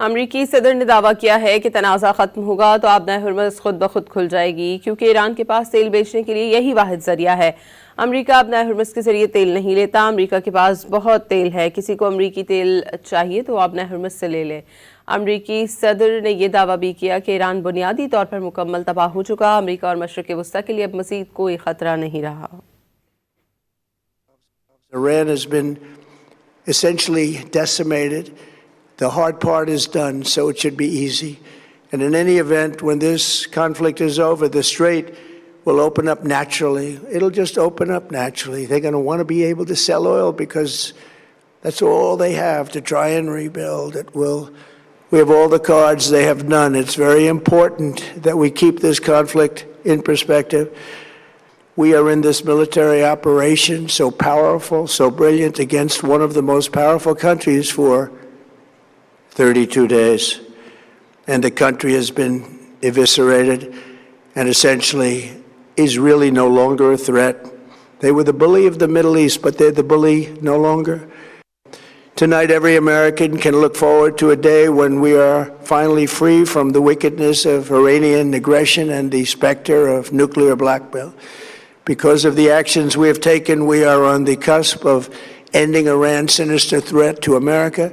अमरीकी सदर ने दावा किया है कि तनाज़ा ख़त्म होगा तो आबनाए हुर्मुज़ खुद ब खुद खुल जाएगी, क्योंकि ईरान के पास तेल बेचने के लिए यही वाहिद ज़रिया है। अमरीका आबनाए हुर्मुज़ के ज़रिए तेल नहीं लेता। अमरीका के पास बहुत तेल है, किसी को अमरीकी तेल चाहिए तो आबनाए हुर्मुज़ से ले ले। अमरीकी सदर ने यह दावा भी किया कि ईरान बुनियादी तौर पर मुकम्मल तबाह हो चुका। अमरीका और मशरिक़ वस्ता के लिए अब मज़ीद कोई ख़तरा नहीं रहा। Iran has been essentially decimated. The hard part is done, so it should be easy. And in any event, when this conflict is over, the strait will open up naturally. It'll just open up naturally. They're going to want to be able to sell oil because that's all they have to try and rebuild. We have all the cards, they have none. It's very important that we keep this conflict in perspective. We are in this military operation, so powerful, so brilliant, against one of the most powerful countries for 32 days. And the country has been eviscerated and essentially is really no longer a threat. They were the bully of the Middle East, but they're the bully no longer. Tonight, every American can look forward to a day when we are finally free from the wickedness of Iranian aggression and the specter of nuclear blackmail. Because of the actions we have taken, we are on the cusp of ending Iran's sinister threat to America.